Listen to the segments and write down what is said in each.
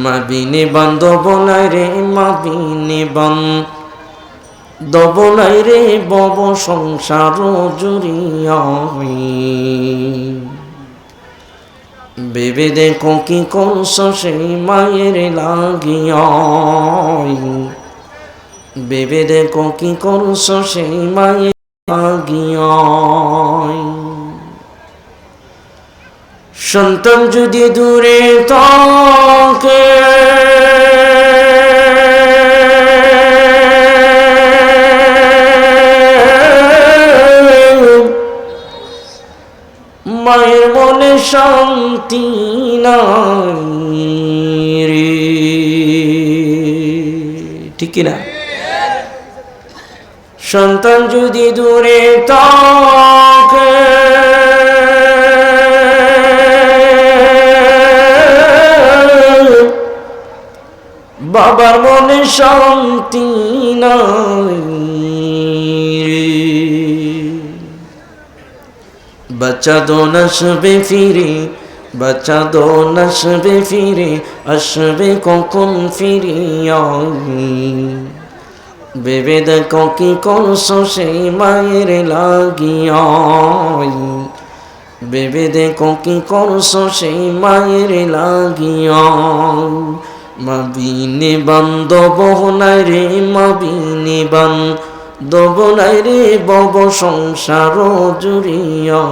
মাবিনে বান্ধব নাই রে মাবিনে বান্ধব নাই রে বব সংসার জুড়িয়া ভেবে দেখো কি করছ সেই মায়ের লাগিয়া ভেবে দেখো কি করছ সেই মায়ের লাগিয়া সন্তান যদি দূরে থাকে মায়ের মনে শান্তি নাই রে, ঠিক না? সন্তান যদি দূরে থাকে বাবার মনে শান্তি নাই রে। बच्चा दो नस्बे फिरे बच्चा दो नस्बे फिरे असबे कौन फिरे बेबे देखो की करছো সেই মায়ের লাগিয়া बेबे देखो की करছো সেই মায়ের লাগিয়া মাবিনে বান্ধব নাই রে মাবিনে বান্ধব নাই রে বব সংসার জুড়িয়া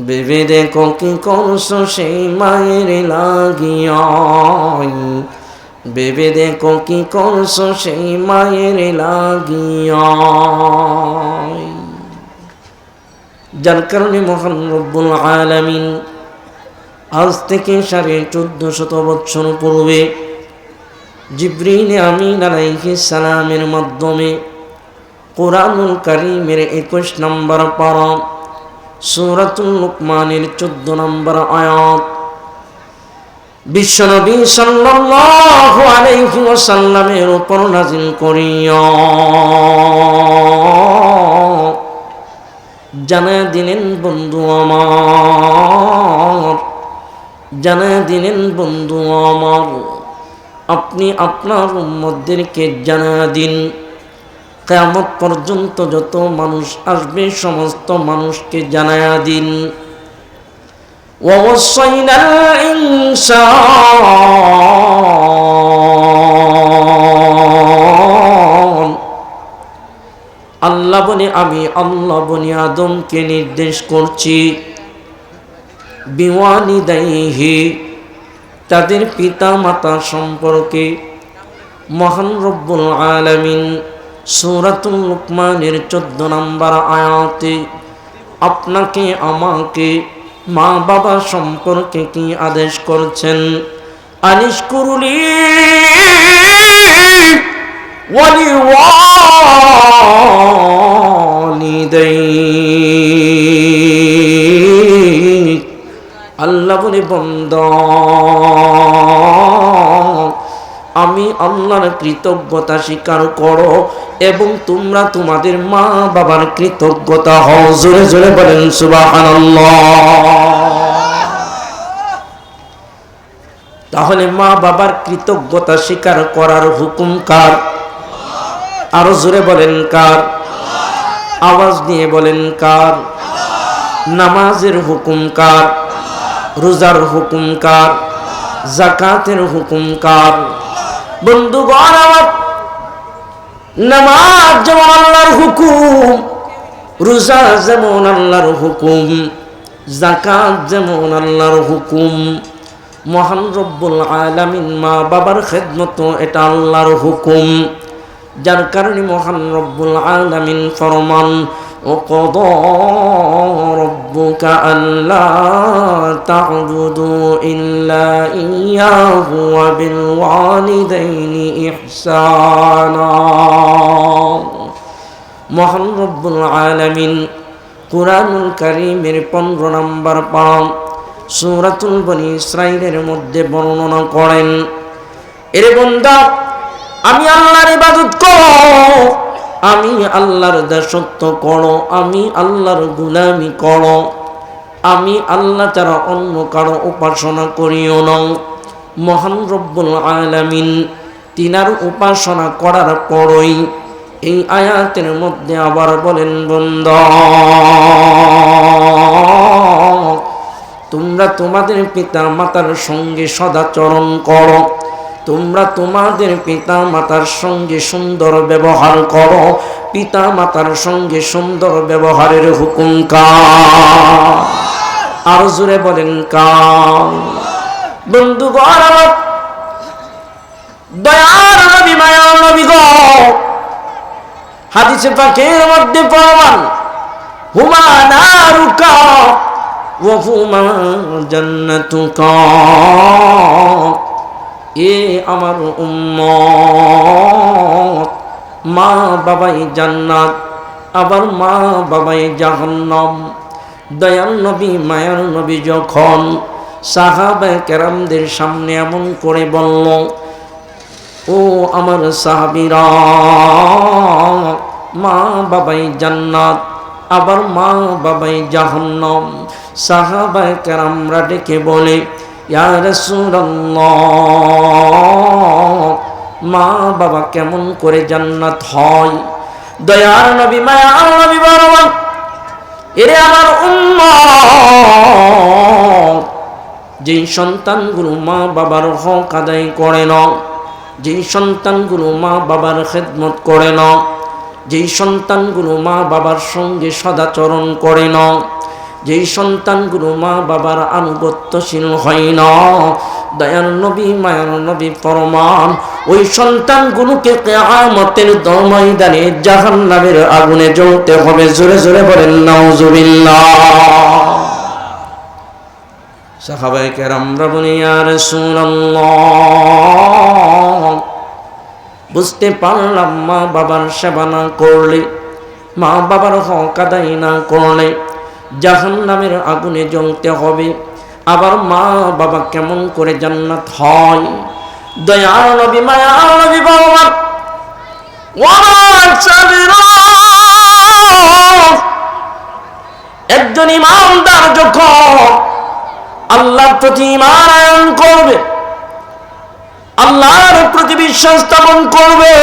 ভেবে দেখো কি করছো সেই মায়ের লাগিয়া ভেবে দেখো কি করছো সেই মায়ের লাগিয়া যার কারণে মহান রব্বুল আলামিন আজ থেকে 1450 বছর পূর্বে জিবরিল আমিন আলাইহিস সালামের মাধ্যমে কুরআনুল কারীমের 21 নম্বর পারা সূরাতুল লুকমানের 14 নম্বর আয়াত বিশ্বনবী সাল্লাল্লাহু আলাইহি ওয়াসাল্লামের উপর নাযিল করিয়া জানা দিলেন বন্ধু আমার, জানা দিলেন বন্ধু আমার, আপনি আপনার উম্মতদেরকে জানা দিন কিয়ামত পর্যন্ত যত মানুষ আসবে সমস্ত মানুষকে জানায়া দিন ওয়াসাইনাল ইনসান আল্লাহ বলে আমি আল্লাহ বনি আদমকে নির্দেশ করছি বিওয়ালিদাইহি তাদের পিতা মাতা সম্পর্কে মহান রব্বুল আলামিন সূরাতুল লুকমানের 14 নম্বর আয়াতে আপনাকে আমাকে মা বাবা সম্পর্কে কি আদেশ করছেন আনিশকুরুলি ওয়ালিওয়ালিদাইক আল্লাহ বলে বান্দা আমি আল্লাহর কৃতজ্ঞতা স্বীকার করো এবং তোমরা তোমাদের মা বাবার কৃতজ্ঞতা হও। জোরে জোরে বলেন সুবহানাল্লাহ। তাহলে মা বাবার কৃতজ্ঞতা স্বীকার করার হুকুম কার? আরো জোরে বলেন কার? আওয়াজ দিয়ে বলেন কার? নামাজের হুকুম কার? রোজার হুকুম কার? যাকাতের হুকুম কার? বন্ধুগণ আমার, নামাজ যেমন আল্লাহর হুকুম, রোজা যেমন আল্লাহর হুকুম, যাকাত যেমন আল্লাহর হুকুম, মহান রব্বুল আলামিন মা বাবার খেদমত এটা আল্লাহর হুকুম। যার কারণে মহান রব্বুল আলামিন ফরমান وقضى ربك ألا تعبدوا إلا إياه وبالوالدين إحسانا মহান রব্বুল আলামিন কুরআনুল কারীমের 15 নম্বর পারা সূরাতুল বনী ইসরাঈলের মধ্যে বর্ণনা করেন, এর বান্দা আমি আল্লাহর ইবাদত করো, আমি আল্লাহর দাসত্ব করো, আমি আল্লাহর গোলামি করো, আমি আল্লাহ ছাড়া অন্য কারো উপাসনা করিও না। মহান রব্বুল আলামিন তিনার উপাসনা করার পরই এই আয়াতের মধ্যে আবার বলেন, বান্দা তোমরা তোমাদের পিতা মাতার সঙ্গে সদাচরণ করো, তোমরা তোমাদের পিতা মাতার সঙ্গে সুন্দর ব্যবহার করো। পিতা মাতার সঙ্গে সুন্দর ব্যবহারের হুকুম কার? আর জোরে বলেন কার? বন্ধুগণ আমার, দয়ার নবী মায়ার নবী গো, হাদিসে পাকের মধ্যে প্রমাণ, হুমা নারুকা ওয়া হুমা জান্নাতুকা। এ আমার উম্মত, মা বাবাই জান্নাত, আবার মা বাবাই জাহান্নাম। দয়াল নবী মায়ার নবী যখন সাহাবায়ে কেরামদের সামনে এমন করে বলল, ও আমার সাহাবীরা, মা বাবাই জান্নাত, আবার মা বাবাই জাহান্নাম। সাহাবায়ে কেরামরা ডেকে বলে, ইয়া রাসূলুল্লাহ, মা বাবা কেমন করে জান্নাত হয়? দয়ার নবী মায়ার নবী বলেন, এরে আমার উম্মত, যেই সন্তানগুলো মা বাবার হক আদায় করে না, যেই সন্তানগুলো মা বাবার খেদমত করে না, যেই সন্তানগুলো মা বাবার সঙ্গে সদাচরণ করে না, যেই সন্তানগুলো মা বাবার আনুগত্যশীল হয় না, দয়ার নবী মায়ার নবী ফরমান, ওই সন্তানগুলোকে কিয়ামতের ময়দানে জাহান্নামের আগুনে জ্বলতে হবে। জোরে জোরে বলেন নাউজুবিল্লাহ। সাহাবায়ে কেরামরা বলেন, ইয়া রাসূলুল্লাহ, বুঝতে পারলাম মা বাবার সেবা না করলে, মা বাবার হক আদায় না করলে জাহান্নামের আগুনে জ্বলতে হবে। আবার মা বাবা কেমন করে জান্নাত হয়? দয়ার নবী মায়ার নবী বলেন, একজন ইমানদার যখন আল্লাহর প্রতি ঈমান আনয়ন করবে, আল্লাহর প্রতি বিশ্বাস স্থাপন করবে,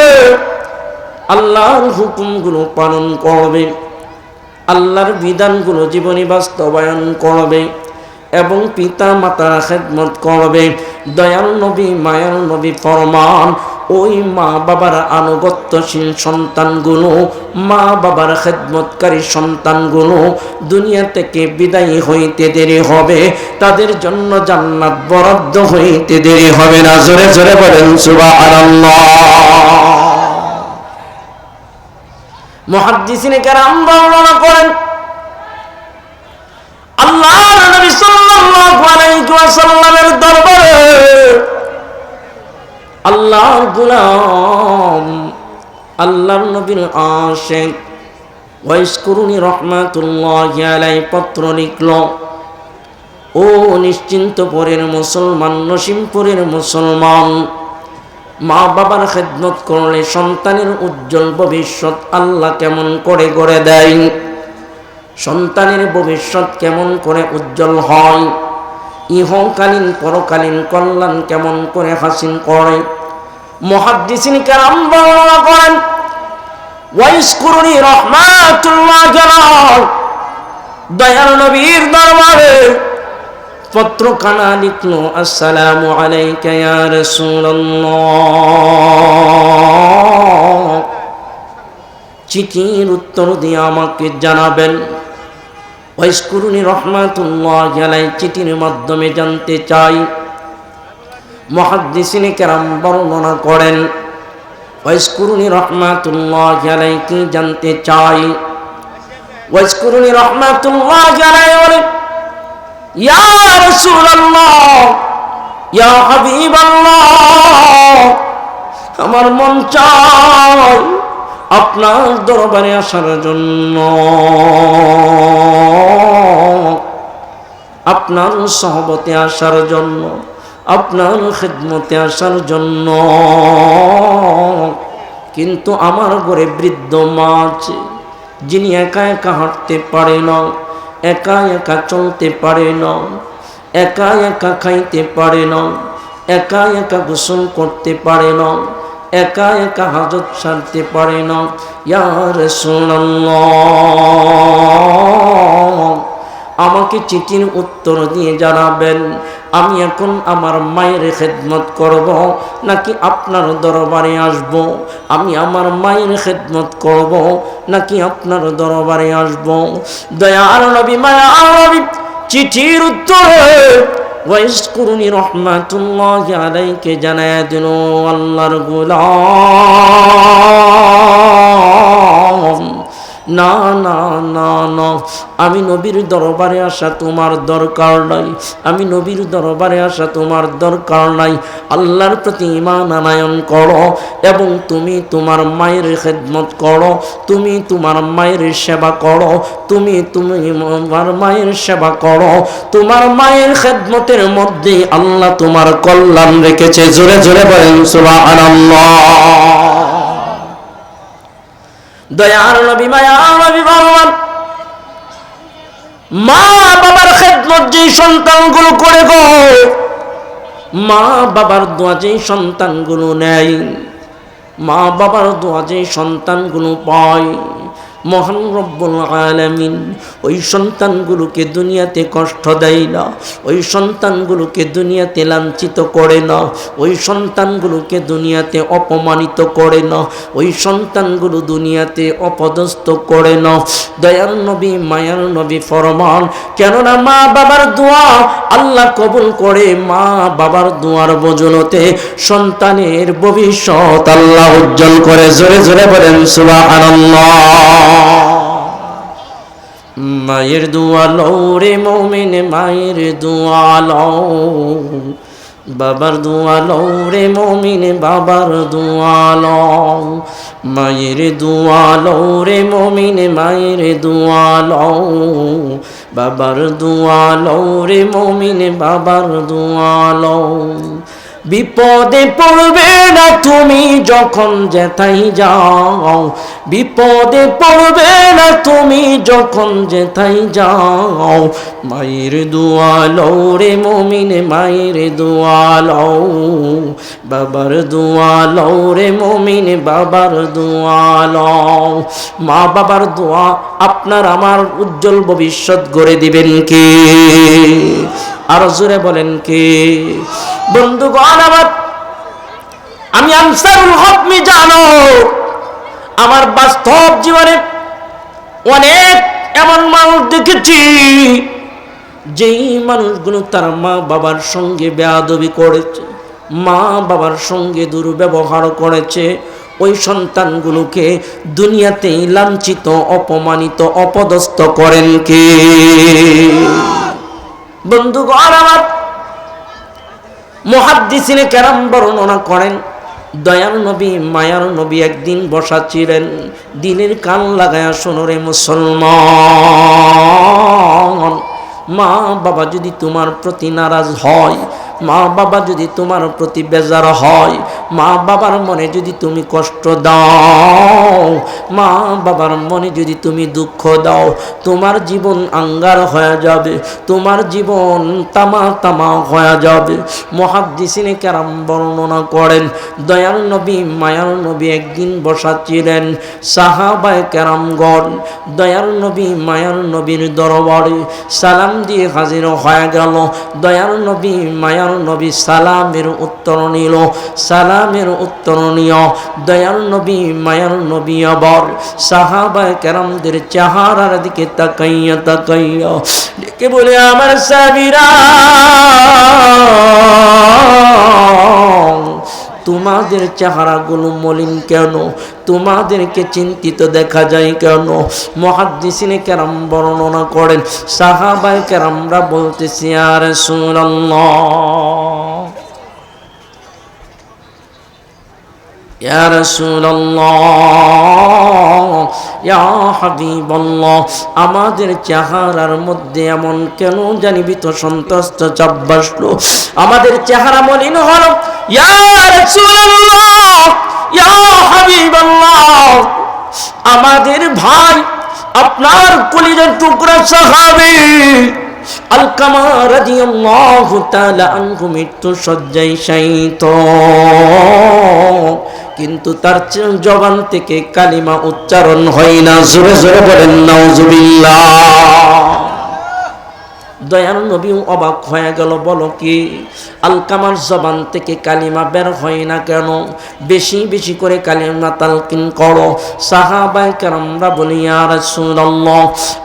আল্লাহর হুকুমগুলো পালন করবে, আল্লাহর বিধানগুলো জীবনে বাস্তবায়ন করবে এবং পিতা মাতার খেদমত করবে, দয়াল নবী মায়ার নবী ফরমান, ওই মা বাবার আনুগত্যশীল সন্তানগুলো, মা বাবার খেদমতকারী সন্তানগুলো দুনিয়া থেকে বিদায়ী হইতে দেরি হবে, তাদের জন্য জান্নাত বরাদ্দ হইতে দেরি হবে না। জোরে জোরে বলেন সুবহানাল্লাহ। মুহাদ্দিসিনে কেরাম বর্ণনা করেন, আল্লাহর নবী সাল্লাল্লাহু আলাইহি ওয়াসাল্লামের দরবারে আল্লাহর গোলাম, আল্লাহর নবীর আশিক ওয়াইসকুরুনি রাহমাতুল্লাহি আলাইহি পত্র লিখল, ও নিশ্চিন্তপুরের মুসলমান, নসিমপুরের মুসলমান, মা বাবার খেদমত করলে সন্তানের উজ্জ্বল ভবিষ্যৎ আল্লাহ কেমন করে গড়ে দেয়, সন্তানের ভবিষ্যৎ কেমন করে উজ্জ্বল হয়, ইহকালীন পরকালীন কল্যাণ কেমন করে হাসিল করে। মুহাদ্দিসিন কেরাম বর্ণনা করেন, ওয়াইসকুরুনি রাহমাতুল্লাহি আলাইহি, দয়াল নবীর দরবারে পত্রখানা লিখলো, আসসালামু আলাইকা ইয়া রাসূলুল্লাহ, চিঠির উত্তর দিয়ে আমাকে জানাবেন। ওয়াইসকুরুনি রাহমাতুল্লাহি আলাইহি চিঠির মাধ্যমে জানতে চাই। মুহাদ্দিসিনে কেরাম বর্ণনা করেন, ওয়াইসকুরুনি রাহমাতুল্লাহি আলাইহি কি জানতে চাই? ওয়াইসকুরুনি রাহমাতুল্লাহি আলাইহি বলেন, ইয়া রাসূলুল্লাহ, ইয়া হাবিবাল্লাহ, আমার মন চায় আপনার দরবারে আসার জন্য, আপনার সহবতে আসার জন্য, আপনার খেদমতে আসার জন্য, কিন্তু আমার ঘরে বৃদ্ধ মা আছে, যিনি একা একা হাঁটতে পারে না, একা একা চলতে পারে না, একা একা খাইতে পারে না, একা একা গোসল করতে পারে না, একা একা হাজত সারতে পারে না। ইয়া রাসূলুল্লাহ, আমাকে চিঠির উত্তর দিয়ে জানাবেন, আমি এখন আমার মায়ের খেদমত করব নাকি আপনার দরবারে আসব? আমি আমার মায়ের খেদমত করব নাকি আপনার দরবারে আসব? দয়ার নবী, মায়ার নবী চিঠির উত্তরে ওয়াইসকুরুনি রহমাতুল্লাহি আলাইহি জানায়া দিল, আল্লাহর গোলাম, না না না না, আমি নবীর দরবারে আসা তোমার দরকার নাই, আমি নবীর দরবারে আসা তোমার দরকার নাই। আল্লাহর প্রতি ঈমান আনয়ন করো এবং তুমি তোমার মায়ের খেদমত করো, তুমি তোমার মায়ের সেবা করো, তুমি তোমার মায়ের সেবা করো। তোমার মায়ের খেদমতের মধ্যে আল্লাহ তোমার কল্যাণ রেখেছে। জোরে জোরে বলেন সুবহানাল্লাহ। দয়ার নবী, মায়ার নবী বলেন, মা বাবার খেদমত যে সন্তানগুলো করে গো, মা বাবার দোয়া যে সন্তানগুলো নেয়, মা বাবার দোয়া যে সন্তানগুলো পায়, মহান রব্বুল আলামিন ওই সন্তানগুলোকে দুনিয়াতে কষ্ট দেয় না, ওই সন্তানগুলোকে দুনিয়াতে লাঞ্ছিত করে না, ওই সন্তানগুলোকে দুনিয়াতে অপমানিত করে না, ওই সন্তানগুলো দুনিয়াতে অপদস্থ করে না। দয়ার নবী, মায়ার নবী ফরমান, কেননা মা বাবার দোয়া আল্লাহ কবুল করে, মা বাবার দোয়ার বদৌলতে সন্তানের ভবিষ্যৎ আল্লাহ উজ্জ্বল করে। জোরে জোরে বলেন সুবহানাল্লাহ। মায়ের দোয়া লও রে মুমিন, মায়ের দোয়া লও, বাবার দোয়া লও রে মুমিন, বাবার দোয়া লও, মায়ের দোয়া লও রে মুমিন, মায়ের দোয়া লও, বাবার দোয়া লও রে মুমিন, বাবার দোয়া লও। বিপদে পড়বে না তুমি যখন যেথায় যাও, বিপদে পড়বে না তুমি যখন যেথায় যাও, মায়ের দোয়া লও রে মুমিন, মায়ের দোয়া লও, বাবার দোয়া লও রে মুমিন, বাবার দোয়া লও। মা বাবার দোয়া আপনার আমার উজ্জ্বল ভবিষ্যৎ গড়ে দিবেন কে? আর জোরে বলেন কে? বন্ধুগণ আমার, আমি আনসারুল হক জানো, আমার বাস্তব জীবনে অনেক এমন মানুষ দেখেছি যেই মানুষগুলো তার মা বাবার সঙ্গে বেয়াদবি করেছে, মা বাবার সঙ্গে দুর্ব্যবহার করেছে, ওই সন্তানগুলোকে দুনিয়াতেই লাঞ্ছিত, অপমানিত, অপদস্থ করেন কে? বন্ধুগণ আমার, মুহাদ্দিসিনে কেরাম বর্ণনা করেন, দয়ার নবী, মায়ার নবী একদিন বসা ছিলেন, দিনের কান লাগায়া শোনো রে মুসলমান, মা বাবা যদি তোমার প্রতি নারাজ হয়, মা বাবা যদি তোমার প্রতি বেজার হয়, মা বাবার মনে যদি তুমি কষ্ট দাও, মা বাবার মনে যদি তুমি দুঃখ দাও, তোমার জীবন আঙ্গার হয়ে যাবে, তোমার জীবন তামা তামা হয়ে যাবে। মুহাদ্দিসিনে কেরাম বর্ণনা করেন, দয়াল নবী, মায়ার নবী একদিন বসা ছিলেন, সাহাবায়ে কেরামগণ দয়াল নবী, মায়ার নবীর দরবারে সালাম দিয়ে হাজির হয়ে গেল। দয়াল নবী, মায়ার নবী সালামের উত্তর নিল, সালামের উত্তর নিয়ে দয়াল নবী, মায়ার নবী আবার সাহাবায়ে কেরামদের চেহারার দিকে তাকাইয়া তাকাইয়া ডেকে বলে, আমার সাহাবীরা, তোমাদের চেহারাগুলো মলিন কেন? তোমাদেরকে চিন্তিত দেখা যায় কেন? মুহাদ্দিসিনে কেরাম বর্ণনা করেন, সাহাবায়ে কেরামরা বলতেছে, ইয়া রাসূলুল্লাহ, ইয়া রাসূলুল্লাহ, ইয়া হাবিবাল্লাহ, আমাদের চেহারার মধ্যে এমন কেন জানি ভীত সন্ত্রস্ত চাপ বসলো, আমাদের চেহারা মলিন হলো। ইয়া রাসূলুল্লাহ, ইয়া হাবিবাল্লাহ, আমাদের ভাই, আপনার কলিজার টুকরা সাহাবী, আলকামা রাদিয়াল্লাহু তাআলা আনহু মৃত্যু শয্যায় শায়িত, কিন্তু তার জবান থেকে কালিমা উচ্চারণ হয় না। জোরে জোরে বলেন নাউজুবিল্লাহ। দয়ার নবী অবাক হয়ে গেল, বলো কি আলকামার জবান থেকে কালিমা বের হয় না কেন? বেশি বেশি করে কালিমা তালকিন করো। সাহাবায়ে কেরামরা বলি, ইয়া রাসূলুল্লাহ,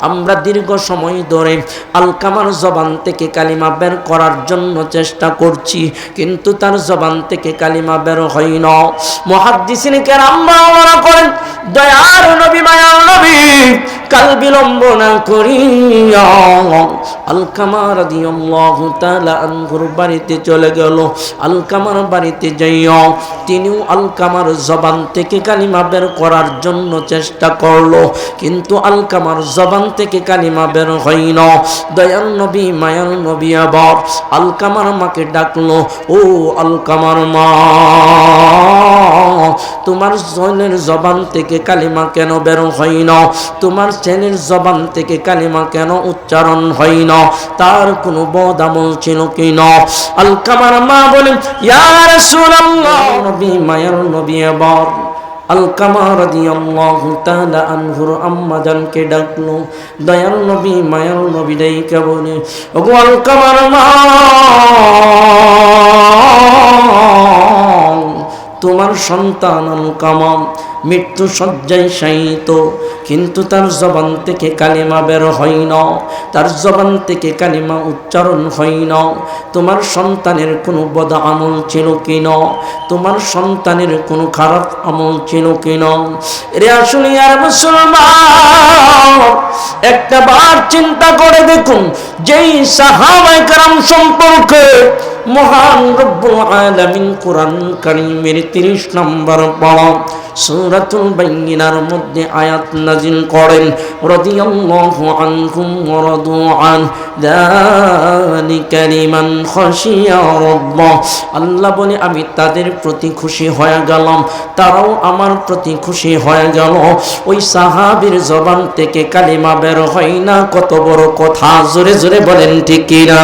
আমরা দীর্ঘ সময় ধরে আলকামার জবান থেকে কালিমা বের করার জন্য চেষ্টা করছি, কিন্তু তার জবান থেকে কালিমা বের হয় না। মুহাদ্দিসিন কেরামরা বর্ণনা করেন, দয়ার নবী মায়ার নবী কাল বিলম্ব না করিয়া আলকামা রাদিয়াল্লাহু তাআলা আনহুর বাড়িতে চলে গেল। আলকামার বাড়িতে যাইয়া তিনিও আলকামার জবান থেকে কালিমা বের করার জন্য চেষ্টা করলো, কিন্তু আলকামার জবান থেকে কালিমা বের হয় না। দয়ার নবী মায়ার নবী আবার আলকামার মাকে ডাকলো, ও আলকামার মা, তোমার ছেলের জবান থেকে কালিমা কেন বের হয় না? তোমার ছেলের জবান থেকে কালিমা কেন উচ্চারণ হয় না? তার কোনো বদ আমল ছিল কি না? আলকামার মা বলেন, ইয়া রাসূলুল্লাহ, নবী মায়ার নবী আবার আলকামা রাদিয়াল্লাহু তাআলা আনহুর আম্মা জানকে ডাকলো। দয়াল নবী মায়ার নবী ডাইকা বলে, ওগো আলকামার মা, তোমার সন্তান আলকামা মৃত্যু শয্যায় শায়িত, কিন্তু তার জবান থেকে কালিমা বের হয় না, তার জবান থেকে কালিমা উচ্চারণ হয় না। তোমার সন্তানের কোনো বদ আমল ছিল কি না? তোমার সন্তানের কোনো খারাপ আমল ছিল কি না? রে আসলে আর মুসলমান, একটা বার চিন্তা করে দেখুন, যেই সাহাবায়ে কেরাম সম্পর্কে মহান রব্বুল আলামিন কুরআন কারীমের 30 নম্বর পারা সূরাতুল বাইয়িনার মধ্যে আয়াত নাযিল করেন, রাদিয়াল্লাহু আনহুম ওয়া রাদু আন যালিকা লিমান খাশিয়া রাব্বাহ। আল্লাহ বলে, আমি তাদের প্রতি খুশি হয়ে গেলাম, তারাও আমার প্রতি খুশি হয়ে গেল। ওই সাহাবীর জবান থেকে কালিমা বের হয় না, কত বড় কথা! জোরে জোরে বলেন ঠিক কি না?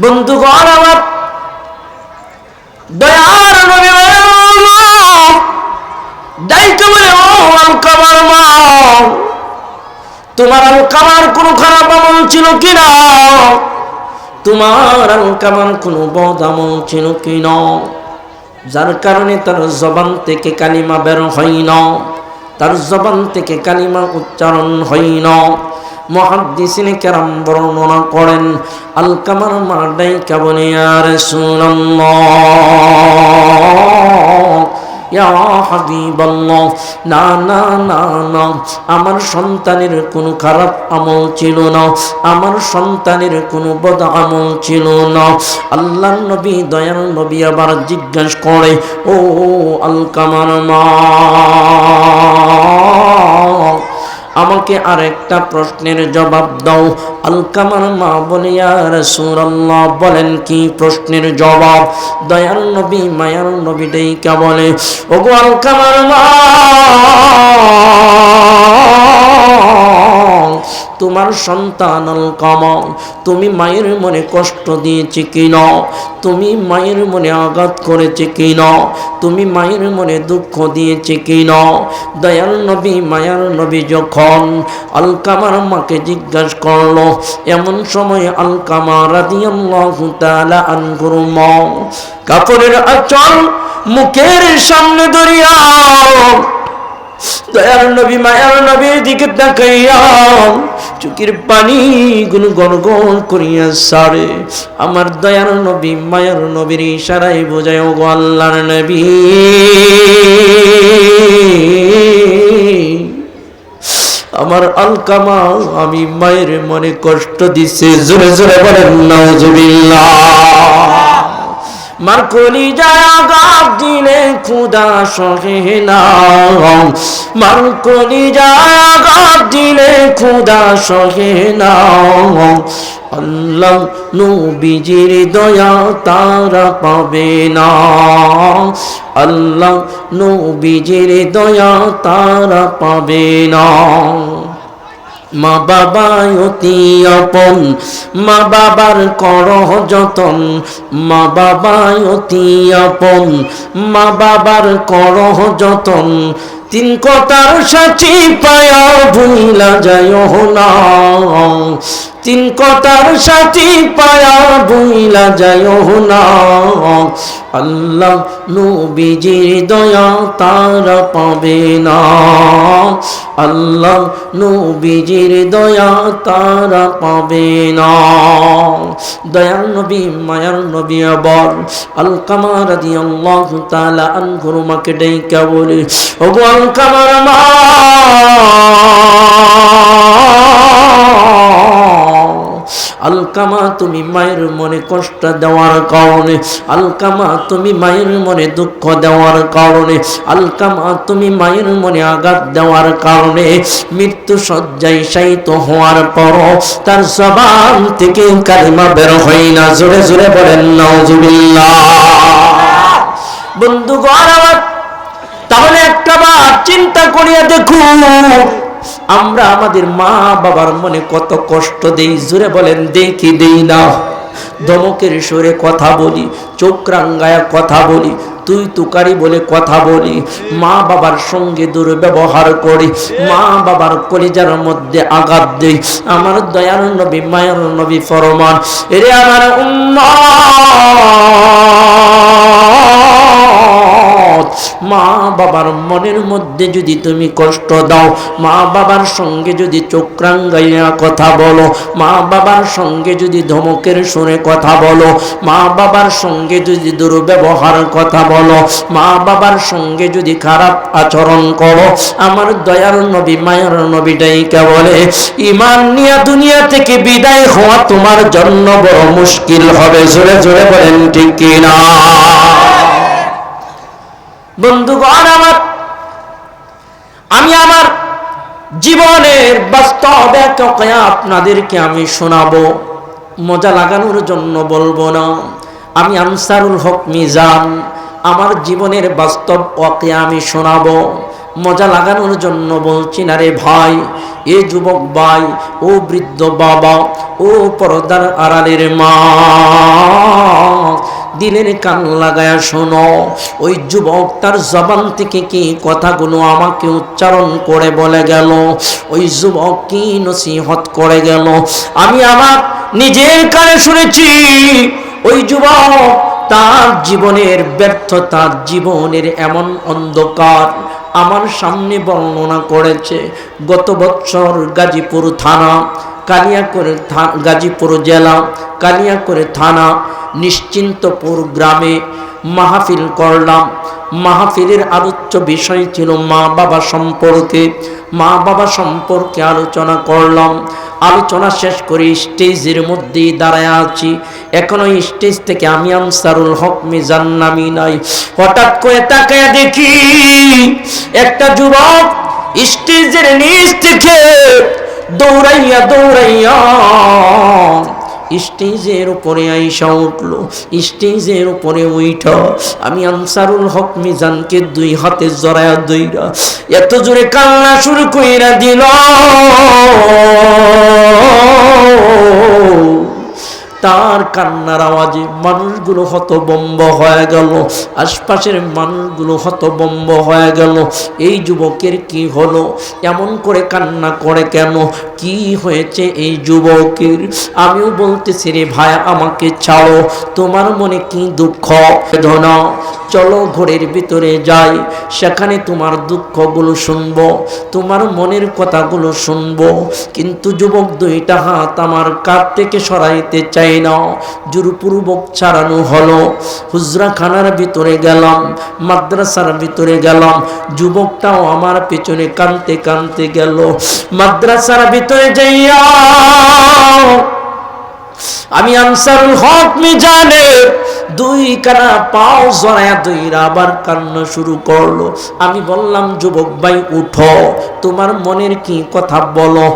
বন্ধুগণ আমার, দয়ার নবী ডাইকে বলে, ও আলকামার মা, তোমার আলকামার কোনো খারাপ আমল ছিল কিনা? তোমার আলকামার কোনো বদ আমল ছিল কিনা, যার কারণে তার জবান থেকে কালিমা বের হয় না, তার জবান থেকে কালিমা উচ্চারণ হয় না? মুহাদ্দিসিন কেরাম বর্ণনা করেন, আলকামার মা ডাইকা বলে, ইয়া রাসূলুল্লাহ, ইয়া হাবিবাল্লাহ, না না না না, আমার সন্তানের কোনো খারাপ আমল ছিল না, আমার সন্তানের কোনো বদ আমল ছিল না। আল্লাহর নবী দয়াল নবী আবার জিজ্ঞাসা করে, ও আলকামার মা, আমাকে আরেকটা প্রশ্নের জবাব দাও। আলকামার মা বলে, ইয়া রাসূলুল্লাহ, বলেন কি প্রশ্নের জবাব? দয়ার নবী মায়ার নবী ডাইকা বলে, ওগো আলকামার মা, তোমার সন্তান আলকামা, তুমি মায়ের মনে কষ্ট দিয়েছে কিনা? তুমি মায়ের মনে আঘাত করেছে কিনা? তুমি মায়ের মনে দুঃখ দিয়েছে কিনা? দয়াল নবী মায়ার নবী যখন আলকামার মাকে জিজ্ঞাসা করলো, এমন সময় আলকামা রাদিয়াল্লাহু তাআলা আনহুর মা কাপড়ের আঁচল মুখের সামনে ধরিয়া দয়ার নবী মায়ার নবীর দিকে তাকাইয়া চোখের পানি গুলো গড়গড় করিয়া সারে। আমার দয়ার নবী মায়ার নবীর ইশারায় বোঝায়, ও গো আল্লাহর নবী, আমার আলকামা আমি মায়ের মনে কষ্ট দিছে। জোরে জোরে বলেন নাউজুবিল্লাহ। মার কলিজায় আঘাত দিলে খুদা সহে না, মার কলিজায় আঘাত দিলে খুদা সহে না। আল্লাহ নবীজির দয়া তারা পাবে না, আল্লাহ নবীজির দয়া তারা পাবে না। মা বাবা অতি আপন, মা বাবার করহ যতন, মা বাবা অতি আপন, মা বাবার করহ যতন। তিন কথার সাথী পায়া ভুইলা যায়ও না, তিন কথার সাথী পায়া ভুইলা যায়ও না। আল্লাহ নবীজির দয়া তারা পাবে না, আল্লাহ নবীজির দয়া তারা পাবে না। দয়ার নবী মায়ার নবী আবার আলকামা রাদিয়াল্লাহু তাআলা আনহুর মাকে ডাইকা বলে, ওগো আলকামার মা, আলকামা তুমি মায়ের মনে কষ্ট দেওয়ার কারণে, আলকামা তুমি মায়ের মনে দুঃখ দেওয়ার কারণে, আলকামা তুমি মায়ের মনে আঘাত দেওয়ার কারণে মৃত্যু শয্যায় শায়িত হওয়ার পর তার জবান থেকে কালিমা বের হয় না। জোরে জোরে বলেন নাউজুবিল্লাহ। বন্ধুগণ আমার, তাহলে একটা বার চিন্তা করিয়া দেখুন, আমরা আমাদের মা বাবার মনে কত কষ্ট দেই। জোরে বলেন দেই কি দেই না? ধমকের সুরে কথা বলি, চোখ রাঙ্গায়া কথা বলি, তুই তুকারি বলে কথা বলি, মা বাবার সঙ্গে দুর্ব্যবহার করি, মা বাবার কলিজার মধ্যে আঘাত দেই। আমার দয়ার নবী মায়ের নবী ফরমান, এরে আমার উম্মত, মা বাবার মনের মধ্যে যদি তুমি কষ্ট দাও, মা বাবার সঙ্গে যদি চোখ রাঙ্গাইয়া কথা বলো, মা বাবার সঙ্গে যদি ধমকের সুরে কথা বলো, মা বাবার সঙ্গে যদি দুর্ব্যবহার কথা বলো, মা বাবার সঙ্গে যদি খারাপ আচরণ করো, আমার দয়ার নবী মায়ের নবীটাই কে বলে, ঈমান নিয়ে দুনিয়া থেকে বিদায় হওয়া তোমার জন্য বড় মুশকিল হবে। জোরে জোরে বলেন ঠিক কিনা? বন্ধুগণ আমার, আমি আমার জীবনের বাস্তব এক ওয়াকিয়া আপনাদেরকে আমি শোনাবো, মজা লাগানোর জন্য বলবো না। আমি আনসারুল হক মিজান, আমার জীবনের বাস্তব ওয়াকিয়া আমি শোনাবো, মজা লাগানোর জন্য বলছি না রে ভাই। এ যুবক ভাই, ও বৃদ্ধ বাবা, ও পর্দার আড়ালের মা, দিলের কান লাগায়া শোনো। ওই যুবক তার জবান থেকে কি কথাগুলো আমাকে উচ্চারণ করে বলে গেল, ওই যুবক কি নসিহত করে গেল, আমি আমার নিজের কানে শুনেছি। ওই যুবক তার জীবনের ব্যর্থতা, জীবনের এমন অন্ধকার আমার সামনে বর্ণনা করেছে। গত বছর গাজীপুর থানা, কালিয়াকৈর গাজীপুর জেলা, কালিয়াকৈর থানা, নিশ্চিন্তপুর গ্রামে মাহফিল করলাম। মাহফিলের আলোচ্য বিষয় ছিল মা বাবা সম্পর্কে। মা বাবা সম্পর্কে আলোচনা করলাম। আলোচনা শেষ করে স্টেজের মধ্যেই দাঁড়ায় আছি। এখনো স্টেজ থেকে আমি আনসারুল হক মিজান নামি নাই। হঠাৎ করে তাকায় দেখি একটা যুবক স্টেজের নিচ থেকে দৌড়াইয়া দৌড়াইয়া স্টেজের উপরে আইসা উঠলো। স্টেজের উপরে উঠা আমি আনসারুল হক মিজানকে দুই হাতে জড়ায়া দইরা এত জোরে কান্না শুরু কইরা দিল, তার কান্নার আওয়াজে মানুষগুলো হতভম্ব হয়ে গেল। আশপাশের মানুষগুলো হতভম্ব হয়ে গেল। এই যুবকের কি হলো? এমন করে কান্না করে কেন? কি হয়েছে এই যুবকের? আমিও বলতেছি রে ভাই, আমাকে ছাড়ো, তোমার মনে কি দুঃখ বেদনা, চলো ঘরের ভিতরে যাই, সেখানে তোমার দুঃখগুলো শুনবো, তোমার মনের কথাগুলো শুনবো। কিন্তু যুবক দুইটা হাত আমার কাঁধ থেকে সরাইতে চাই না, জোরপূর্বক ছাড়ানো হলো। হুজরাখানার ভিতরে গেলাম, মাদ্রাসার ভিতরে গেলাম, যুবকটাও আমার পেছনে কাঁদতে কাঁদতে গেল। মাদ্রাসার ভিতরে যাইয়া আমি আনসারুল হক মিজানের দুই কানা পাও জড়ায়া দইরা আবার কান্না শুরু করলো। আমি বললাম, যুবক ভাই উঠো, তোমার মনের কি কথা বলো,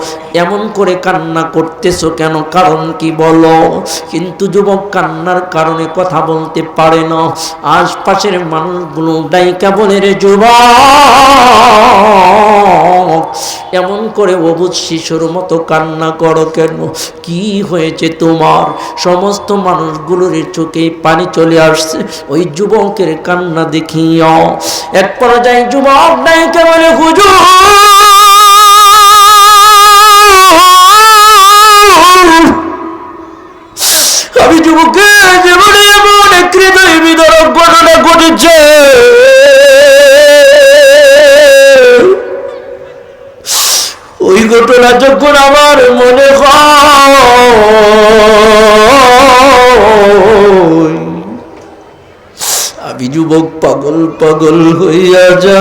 এমন করে কান্না করতেছো কেন, কারণ কি বলো? কিন্তু যুবক কান্নার কারণে কথা বলতে পারে না। আশপাশের মানুষগুলো ডাইকা বলে, রে যুবক, এমন করে অবুঝ শিশুর মতো কান্না করো কেন, কি হয়েছে তোমার? সমস্ত মানুষগুলোর চোখে পানি চলে আসছে ওই যুবকের কান্না দেখিয়া। এক পর্যায়ে যুবক ডাইকা বলে, হুজুর, আমি যুবকের জীবনে এমন এক হৃদয় বিদারক ঘটনা ঘটেছে, ওই ঘটনা যখন আমার মনে হয় আমি যুবক পাগল পাগল হইয়া যাই,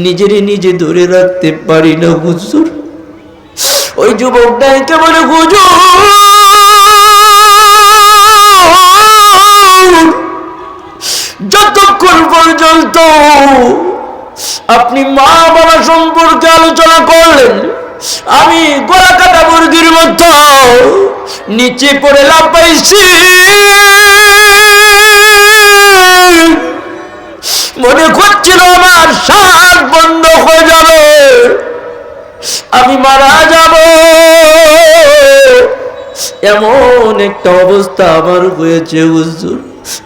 নিজেরে নিজে ধরে রাখতে পারি না হুজুর। ওই যুবকটাই কেমন, হুজুর, যতক্ষণ পর্যন্ত আপনি মা বাবা সম্পর্কে আলোচনা করলেন, আমি গলা কাটা মুরগির মতো নিচে পড়ে লাফাইছি, মনে করছিল আমার শ্বাস বন্ধ হয়ে যাবে, আমি মারা যাব, এমন একটা অবস্থা আমার হয়েছে হুজুর।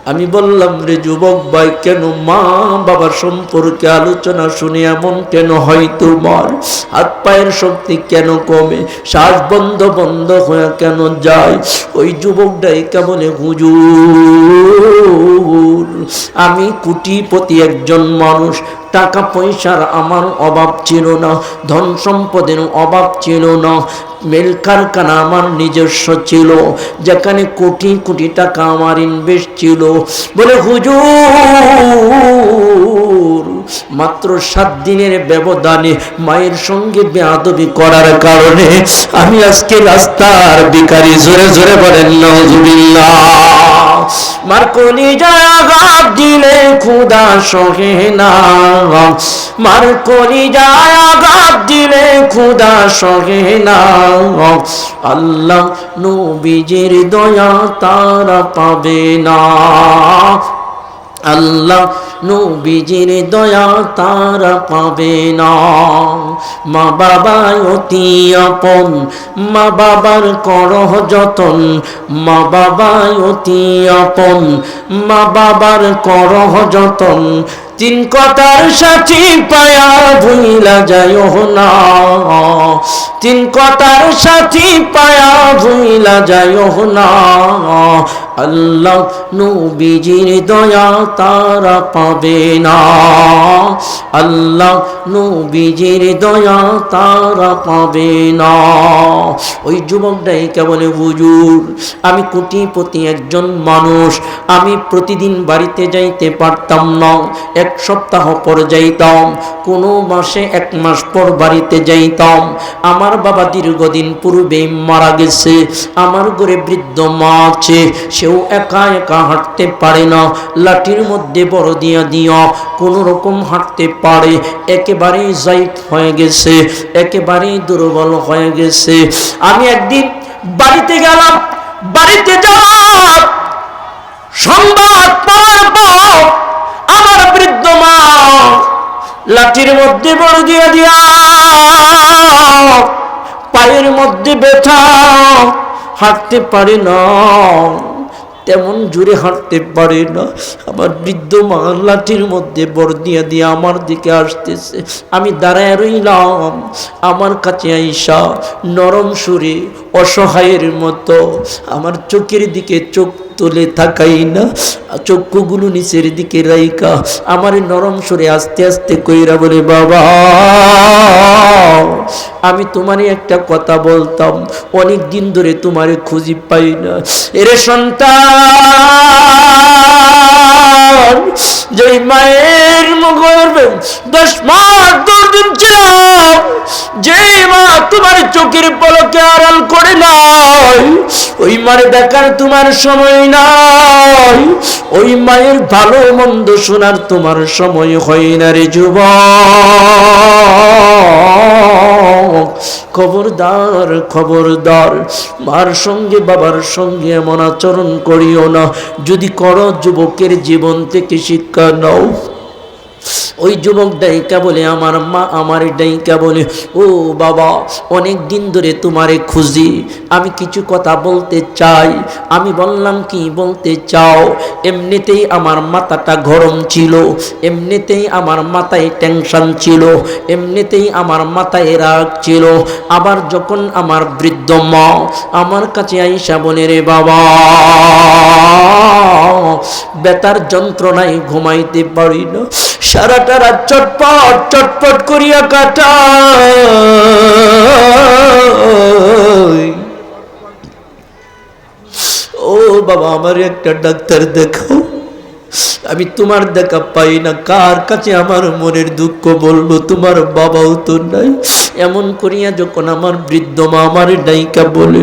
আমি বললাম, রে যুবক ভাই, কেন মা বাবার সম্পর্কে আলোচনা শুনে এমন কেন হয় তোমার? হাত পায়ের শক্তি কেন কমে, শ্বাস বন্ধ বন্ধ হয়ে কেন যায়? ওই যুবকটাই কেমন, হুজুর, আমি কোটিপতি একজন মানুষ, টাকা পয়সার আমার অভাব ছিল না, ধন সম্পদের অভাব ছিল না, মিল কারখানা আমার নিজস্ব ছিল, যেখানে কোটি কোটি টাকা আমার ইনভেস্ট ছিল। বলে, হুজুর, মাত্র 7 দিনের ব্যবধানে মায়ের সঙ্গে বেয়াদবি করার কারণে আমি আজকে রাস্তার ভিখারি। জোরে জোরে বলেন নাউজুবিল্লাহ। মার কলিজায় আঘাত দিলে খোদা সহে না, মার কলিজায় আঘাত দিলে খোদা সহে না, আল্লাহ নবীজির দয়া তারা পাবে না, আল্লাহ নবীজির দয়া তারা পাবে না। মা বাবা অতি আপন, মা বাবার করহ যতন, মা বাবা অতি আপন, মা বাবার করহ যতন, 3 কথার সাথী পায়া ভুইলা যাইও না, 3 কথার সাথী পায়া ভুইলা যাইও না, আল্লাহ নবীজির দয়া তারা পাবে না, আল্লাহ নবীজির দয়া তারা পাবে না। ওই যুবকটাই কেবল, হুজুর, আমি কোটিপতি একজন মানুষ, আমি প্রতিদিন বাড়িতে যাইতে পারতাম না, 1 সপ্তাহ পর যাইতাম, কোনো মাসে 1 মাস পর বাড়িতে যাইতাম। আমার বাবা দীর্ঘদিন পূর্বে মারা গেছে, আমার ঘরে বৃদ্ধ মা আছে, সেও একা একা হাঁটতে পারে না, লাঠির মধ্যে বড় দিয়া দিয়া কোনো রকম হাঁটতে পারে, একেবারেই জাইফ হয়ে গেছে, একেবারেই দুর্বল হয়ে গেছে। আমি একদিন বাড়িতে গেলাম, বাড়িতে যাওয়ার সংবাদ পাওয়ার পর আমার বৃদ্ধ মা লাঠির মধ্যে বড় দিয়া দিয়া, পায়ের মধ্যে ব্যথা, হাঁটতে পারে না, তেমন জোরে হাঁটতে পারে না। আমার বৃদ্ধ মা লাঠির মধ্যে বর দিয়া দিয়া আমার দিকে আসতেছে, আমি দাঁড়ায় রইলাম। আমার কাছে আইসা নরম সুরে অসহায়ের মতো আমার চোখের দিকে চোখ তুলে তাকাই না, চক্ষুগুলো নিচের দিকে রাইকা আমার নরম সুরে আস্তে আস্তে কইরা বলে, বাবা আমি তোমারে একটা কথা বলতাম, অনেক দিন ধরে তোমারে খুঁজি পাই না। এরে সন্তান, যেই মায়ের মুখে 10 মাস 10 দিন ছিলাম, যেই মা তোমার চোখের পলকে আড়াল করে নাই, ওই মারে দেখার তোমার সময় নাই, ওই মায়ের ভালো মন্দ শোনার তোমার সময় হয় না রে যুবক। খবরদার খবরদার, মার সঙ্গে বাবার সঙ্গে এমন আচরণ করিও না। যদি করো, যুবকের জীবন থেকে শিক্ষা নাও। ওই যুবক ডাইকা বলে, আমার মা আমার ডাইকা বলে, ও বাবা, অনেক দিন ধরে তোমারে খুঁজি, আমি কিছু কথা বলতে চাই। আমি বললাম, কি বলতে চাও? এমনিতেই আমার মাথাটা গরম ছিল, এমনিতেই আমার মাথায় টেনশন ছিল, এমনিতেই আমার মাথায় রাগ ছিল। আবার যখন আমার বৃদ্ধ মা আমার কাছে আইসা বলে, রে বাবা, বেতার যন্ত্রণায় ঘুমাইতে পারি না, সারাটা রাত চটপট চটপট করিয়া কাটাই। ও বাবা, আমার একটা ডাক্তার দেখাও, আমি তোমার দেখা পাই না, কার কাছে আমার মনের দুঃখ বলবো? তোমার বাবাও তো নাই। এমন করিয়া যখন আমার বৃদ্ধ মা আমার ডাইকা বলে,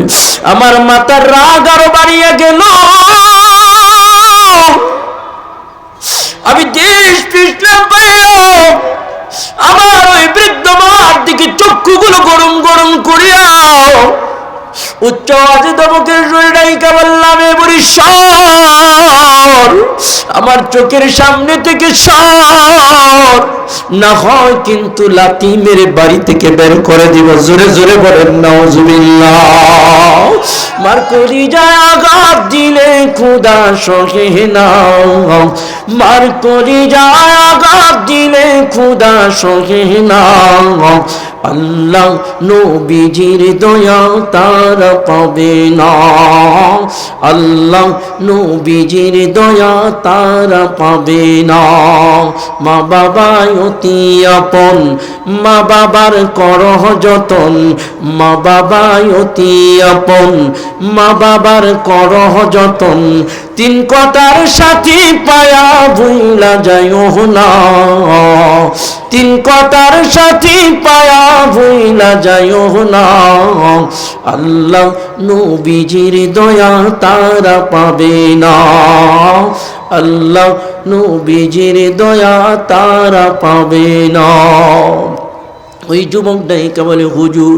আমার মাথার রাগ আরো বাড়িয়া গেল। আমি দেশ পিছলাম পাইলাম, আমার ওই বৃদ্ধ মার দিকে চক্ষুগুলো গরম গরম করিয়া উচ্চ আওয়াজে দমকের শরীরাইকা বললাম, এ বুড়ি সর, আমার চোখের সামনে থেকে সর, না হয় কিন্তু লাথি মেরে বাড়ি থেকে বের করে দিব। জোরে জোরে বলেন নাউজুবিল্লাহ। মার কলিজায় আঘাত দিলে খোদা সহে না, মার কলিজায় আঘাত দিলে খোদা সহে না। আল্লাহ নবীজির দয়া তারা পাবে না, আল্লাহ নবীজির দয়া তারা পাবে না। মা বাবা অতি আপন, মা বাবার করহ যতন, মা বাবা অতি আপন, মা বাবার করহ যতন। 3 কথার সাথী পায়া ভুইলা যাইও না, 3 কথার সাথী পায়া ভুইলা যাইও না। আল্লাহ নবীজির দয়া তারা পাবে না, আল্লাহ নবীজির দয়া তারা পাবে না। ওই যুবক ডাইকা বলে, হুজুর,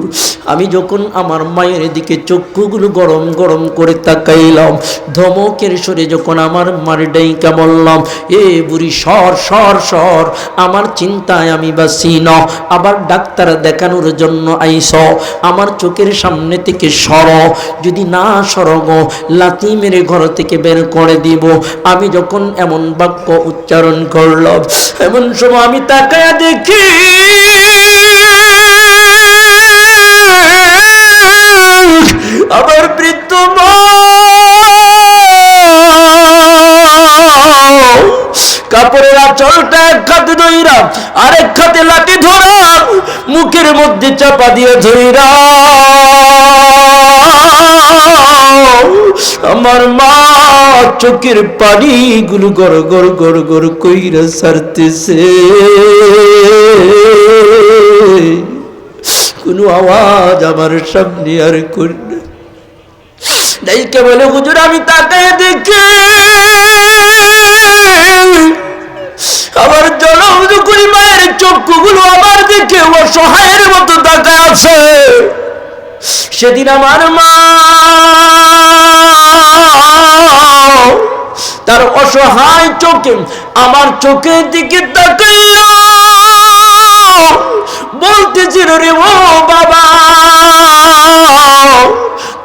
আমি যখন আমার মায়ের দিকে চক্ষুগুলো গরম গরম করে তাকাইলাম, ধমকের সরে যখন আমার মার ডাইকা বললাম, এ বুড়ি সর সর সর, আমার চিন্তায় আমি বাঁচি না। আবার ডাক্তার দেখানোর জন্য আইস, আমার চোখের সামনে থেকে সর, যদি না সরগ লাথি মেরে ঘর থেকে বের করে দিব। আমি যখন এমন বাক্য উচ্চারণ করলাম, এমন সময় আমি তাকায়া দেখি আবার বৃদ্ধ মা কাপড়ের আঁচলটা এক হাতে ধইরা আরেক হাতে লাঠি ধরা মুখের মধ্যে চাপা দিয়ে ধইরা আমার মা চোখের পানিগুলো গড় গড় গড় গড় কইরা সারতেছে। কোনো আওয়াজ আমার সামনে আর করবে নাই। কেবল হুজুর, আমি তাকায় দেখি আমার জনম দুকুরি মায়ের চক্ষুগুলো আমার দিকে অসহায়ের মতো তাকায় আছে। সেদিন আমার মা তার অসহায় চোখে আমার চোখের দিকে তাকাইয়া বলতেছিল, রে ও বাবা,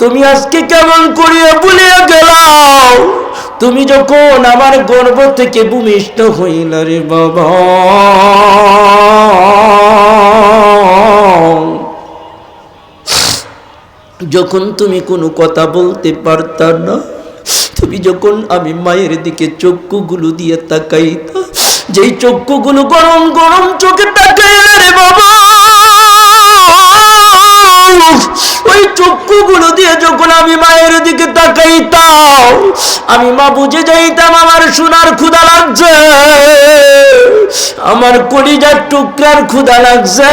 তুমি আজকে কেমন করিয়া ভুলিয়া গেলাও? তুমি যখন আমার গর্ভ থেকে ভূমিষ্ঠ হইলা রে বাবা, যখন তুমি কোনো কথা বলতে পারতা না, তুমি যখন আমি মায়ের দিকে চক্ষুগুলো দিয়ে তাকাইতা, যেই চক্ষুগুলো গরম গরম চোখে তাকাইলা রে বাবা, ওই চক্ষুগুলো দিয়ে যখন আমি মায়ের দিকে তাকাইতাম, আমি মা বুঝে যাইতাম আমার সোনার ক্ষুধা লাগছে, আমার কলিজার টুকরার ক্ষুধা লাগছে।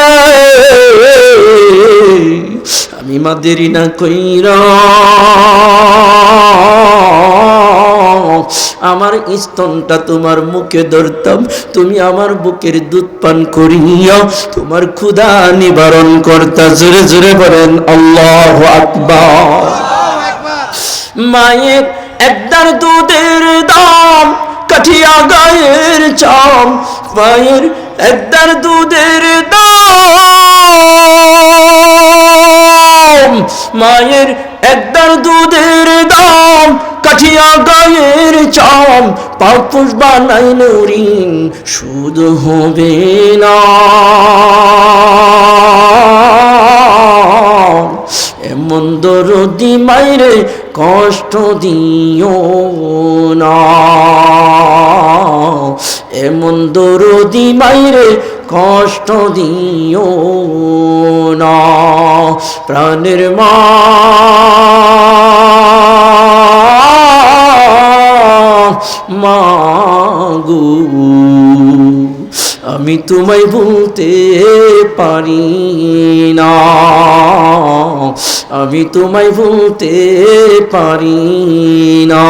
আমি মা দেরি না কইরা আমার স্তনটা তোমার মুখে ধরতাম, তুমি আমার বুকের দুধ পান করিয়া তোমার ক্ষুধা নিবারণ করতা। জোরে জোরে বলেন আল্লাহু আকবার। মায়ের একদার দুধের দাম কাঠিয়া গায়ের চাম, মায়ের একদার দুধের দাম, মায়ের একদার দুধের দাম কাঠিয়া গায়ের চাম, পাপুষ বানাই নুরিন শুধু হবে না। এমন দরদি মাইরে কষ্ট দিও না, এমন দরদি মাইরে কষ্ট দিও না। প্রাণের মা মাগো, আমি তোমায় ভুলতে পারি না, আমি তোমায় ভুলতে পারি না।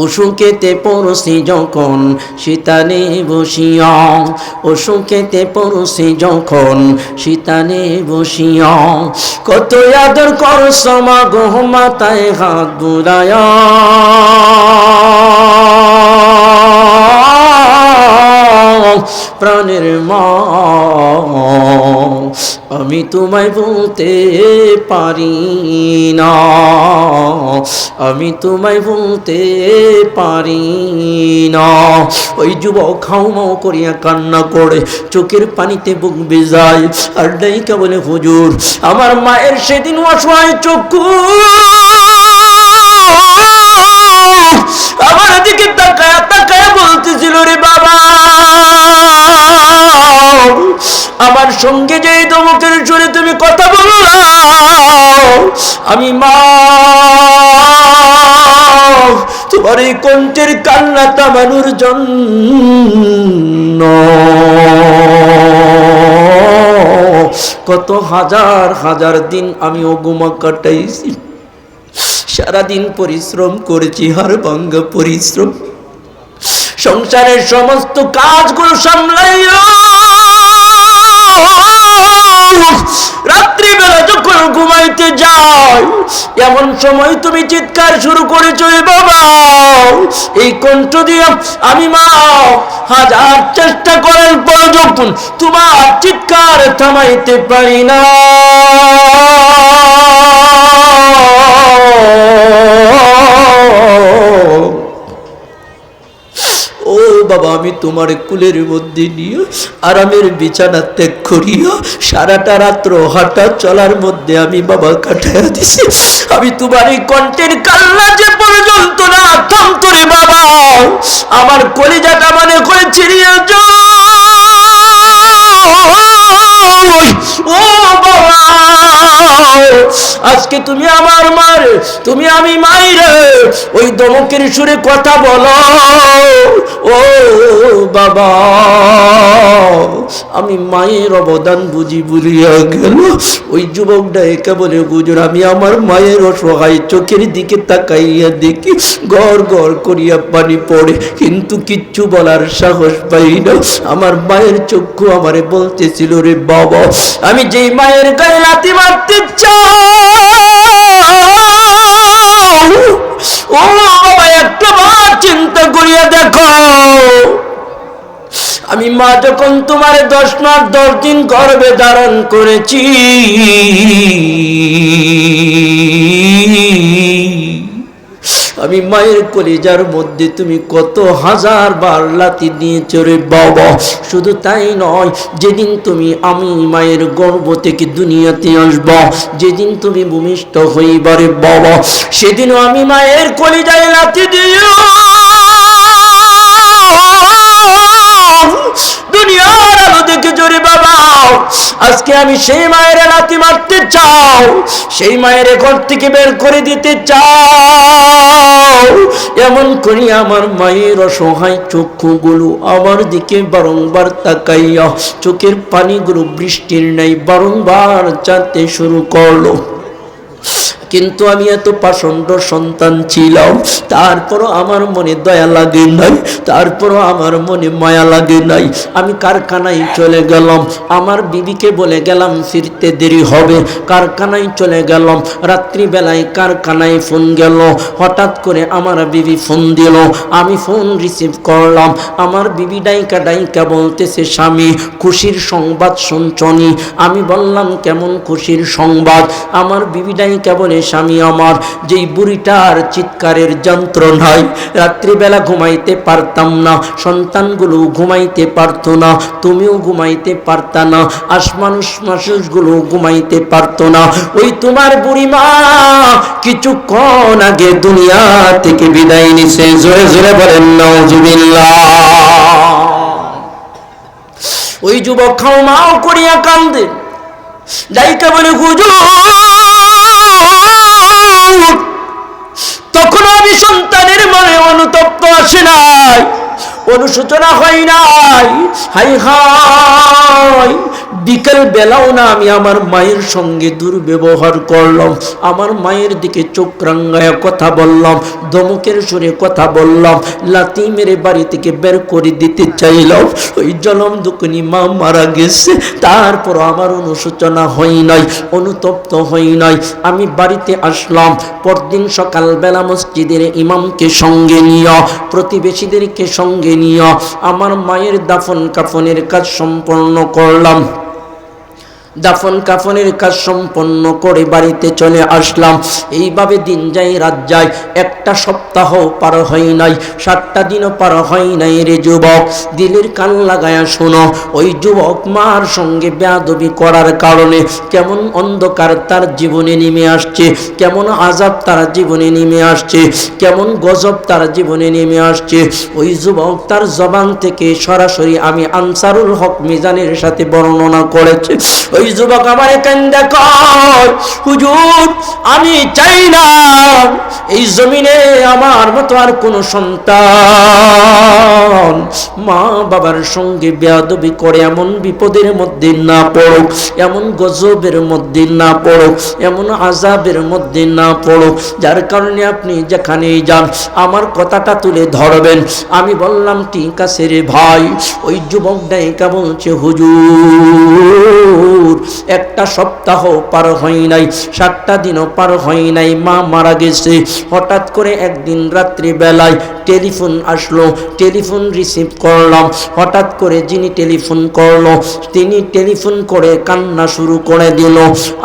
অসুখেতে পড়ছি যখন শীতানে বসিয়া, অসুখেতে পড়ছি যখন শীতানে বসিয়া, কত আদর করছ মা গো মাথায় হাত বুলায়া। প্রাণের মা আমি তোমায় ভুলতে পারি না, আমি তোমায় ভুলতে পারি না। ওই যুবক খাও করিয়া কান্না করে চোখের পানিতে বুক ভিজায় আর ডাইকা বলে হুজুর আমার মায়ের সেদিন অসহায় চক্ষু আমার দিকে তাকায়া তাকায়া বলতেছিল রে বাবা, আমার সঙ্গে যে ধমকের সুরে তুমি কথা বলো, আমি মা তোমার এই কণ্ঠের কান্না থামানোর জন্য কত হাজার হাজার দিন আমি অগুমা কাটাইছি, সারাদিন পরিশ্রম করেছি, হাড় ভাঙ্গা পরিশ্রম, সংসারের সমস্ত কাজগুলো সামলাইয়া রাত্রিবেলা যখন ঘুমাইতে যাই এমন সময় তুমি চিৎকার শুরু করেছো রে বাবা। এই কণ্ঠ দিয়ে আমি মা হাজার চেষ্টা করার পর যখন তোমার চিৎকার থামাইতে পারি না, ও বাবা আমি তোমার কুলের মধ্যে নিয়ে আরামের বিছানা ত্যাগ করিয়া সারাটা রাত্র হাঁটা চলার মধ্যে আমি বাবা কাটাইয়া দিছি। আমি তোমার এই কণ্ঠের কান্না যে পর্যন্ত না থামতো রে বাবা, আমার কলিজাটা মনে করে চিরিয়ে ও বাবা, আজকে তুমি আমার মার, তুমি আমি মাইরে ওই দমকের সুরে কথা বলো। ও বাবা আমি মায়ের অবদান বুঝি ভুলিয়া গেল। ওই যুবকটা একে বলে হুজুর আমি আমার মায়ের অসহায় চোখের দিকে তাকাইয়া দেখি গড় গড় করিয়া পানি পড়ে, কিন্তু কিচ্ছু বলার সাহস পাই না। আমার মায়ের চক্ষু আমারে বলতেছিল রে বাবা আমি যেই মায়ের গায়ে লাথি মারতে চাই, ও বাবা একটা বার চিন্তা করিয়া দেখো আমি মা যখন তোমার 10 মাস 10 দিন গর্ভে ধারণ করেছি, আমি মায়ের কলিজার মধ্যে তুমি কত হাজার বার লাথি দিয়েছো রে বাবা। শুধু তাই নয়, যেদিন তুমি আমি মায়ের গর্ভ থেকে দুনিয়াতে আসবা, যেদিন তুমি ভূমিষ্ঠ হইবারে বাবা, সেদিনও আমি মায়ের কলিজায় লাথি দিও দুনিয়ার আলো দেখে জোরে বাবা, আজকে আমি সেই মায়ের লাথি মারতে চাও, সেই মায়ের ঘর থেকে বের করে দিতে চাও। এমন করি আমার মায়ের অসহায় চক্ষুগুলো আমার দিকে বারংবার তাকাইয়া চোখের পানিগুলো বৃষ্টির ন্যায় বারংবার চাতে শুরু করলো। কিন্তু আমি এত পাষণ্ড সন্তান ছিলাম, তারপরও আমার মনে দয়া লাগে নাই, তারপরও আমার মনে মায়া লাগে নাই। আমি কারখানায় চলে গেলাম, আমার বিবিকে বলে গেলাম ফিরতে দেরি হবে, কারখানায় চলে গেলাম। রাত্রিবেলায় কারখানায় ফোন গেল, হঠাৎ করে আমার বিবি ফোন দিল, আমি ফোন রিসিভ করলাম। আমার বিবি ডাইকা ডাইকা বলতেছে, স্বামী খুশির সংবাদ শুনছনি? আমি বললাম কেমন খুশির সংবাদ? আমার বিবি ডাইকা বলে, স্বামী আমার, যেই বুড়িটার চিৎকারের যন্ত্রণায় রাত্রিবেলা ঘুমাইতে পারতাম না, সন্তানগুলো ঘুমাইতে পারতো না, তুমিও ঘুমাইতে পারতা না, মানুষগুলো ঘুমাইতে পারতো না, ওই তোমার বুড়ি মা কিছুক্ষণ আগে দুনিয়া থেকে বিদায় নিছে। জোরে জোরে বলেন নাউজুবিল্লাহ। ওই যুবক খাও মাও করিয়া কান্দে, ডাইকা বলে হুজুর, তখন আমি সন্তানের মনে অনুতপ্ত আসে নাই, অনুশোচনা হয় নাই। হাই হাই, বিকেল বেলাও না আমি আমার মায়ের সঙ্গে দুর্ব্যবহার করলাম, আমার মায়ের দিকে চোখ রাঙ্গায়া কথা বললাম, ধমকের সুরে কথা বললাম, লাথি মেরে বাড়ি থেকে বের করে দিতে চাইলাম। ওই জনম দুঃখিনী মা মারা গেছে, তারপর আমার অনুশোচনা হয় নাই, অনুতপ্ত হয় নাই। আমি বাড়িতে আসলাম, পরদিন সকালবেলা মসজিদের ইমামকে সঙ্গে নিয়ে, প্রতিবেশীদেরকে সঙ্গে নিয়ে আমার মায়ের দাফন কাফনের কাজ সম্পন্ন করলাম। দাফন কাফনের কাজ সম্পন্ন করে বাড়িতে চলে আসলাম। এইভাবে দিন যায় রাত যায়, একটা সপ্তাহ পার হয় নাই, 7টা দিনও পার হয় নাই রে যুবক। দিলের কান লাগায়া শোনো, ওই যুবক মার সঙ্গে বেয়াদবি করার কারণে কেমন অন্ধকার তার জীবনে নেমে আসছে, কেমন আযাব তার জীবনে নেমে আসছে, কেমন গজব তার জীবনে নেমে আসছে। ওই যুবক তার জবান থেকে সরাসরি আমি আনসারুল হক মিজানের সাথে বর্ণনা করেছে। ওই যুবক আমার কান্দে কয়, হুজুর আমি চাই না এই জমিনে আমার মতো আর কোন সন্তান মা বাবার সঙ্গে বেয়াদবি করে এমন বিপদের মধ্যে না পড়ুক, এমন গজবের মধ্যে না পড়ুক, এমন আযাবের মধ্যে না পড়ুক, যার কারণে আপনি যেখানেই যান আমার কথাটা তুলে ধরবেন। আমি বললাম ঠিক আছে রে ভাই। ওই যুবক ডাইকা বলছে, হুজুর একটা সপ্তাহ পার হয় নাই, 7টা দিনও পার হয় নাই, মা মারা গেছে। হঠাৎ করে একদিন রাত্রি বেলায় টেলিফোন আসলো, টেলিফোন রিসিভ করলাম। হঠাৎ করে যিনি টেলিফোন করলো তিনি টেলিফোন করে কান্না শুরু করে দিল।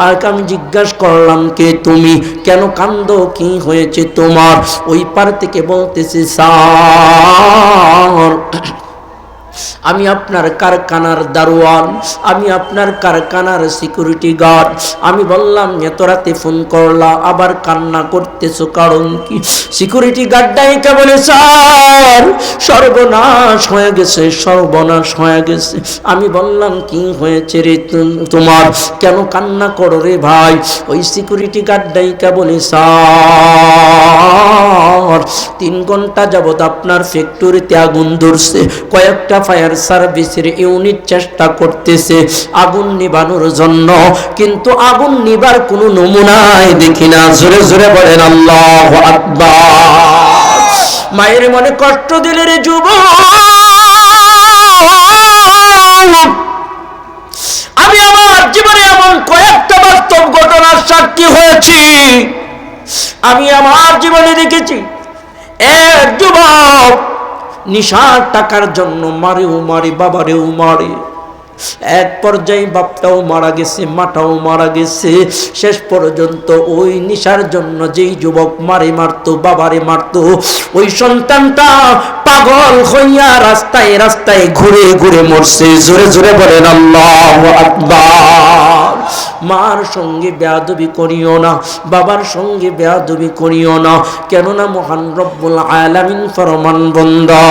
আর আমি জিজ্ঞাসা করলাম, কে তুমি, কেন কান্দো, কি হয়েছে তোমার? ওই পার থেকে বলতেছে, স্যার আমি আপনার কারখানার দারোয়ান, আমি আপনার কারখানার সিকিউরিটি গার্ড। আমি বললাম, এত রাতে ফোন করলা, আবার কান্না করতেছো, কারণ কি? সিকিউরিটি গার্ড ডাইকা বলে, স্যার সর্বনাশ হয়ে গেছে, সর্বনাশ হয়ে গেছে। আমি বললাম, কি হয়েছে রে তোমার, কেন কান্না করো রে ভাই? ওই সিকিউরিটি গার্ড ডাইকা বলে, স্যার 3 ঘন্টা যাবত আপনার ফ্যাক্টরিতে আগুন ধরছে, কয়েকটা ফায়ার সার্ভিসের ইউনিট চেষ্টা করতেছে আগুন নিভানোর জন্য, কিন্তু আগুন নিভার কোনো নমুনাই দেখি না। জোরে জোরে বলেন আল্লাহু আকবার। মায়ের মনে কষ্ট দিলে রে যুবক। আমি আমার জীবনে এমন কয়েকটা বাস্তব ঘটনার সাক্ষী হয়েছি, আমি আমার জীবনে দেখেছি এক যুবক নিশার টাকার জন্য মারেও মারে, বাবারেও মারে। এক পর্যায়ে বাপটাও মারা গেছে, মাটাও মারা গেছে। শেষ পর্যন্ত ওই নিশার জন্য যেই যুবক মারতো, বাবারে মারতো, ওই সন্তানটা পাগল হইয়া রাস্তায় রাস্তায় ঘুরে ঘুরে মরছে। জোরে জোরে বলেন আল্লাহু আকবার। মার সঙ্গে বেয়াদবি করিও না, বাবার সঙ্গে বেয়াদবি করিও না, কেননা মহান রব্বুল আলামিন ফরমানবন্দা।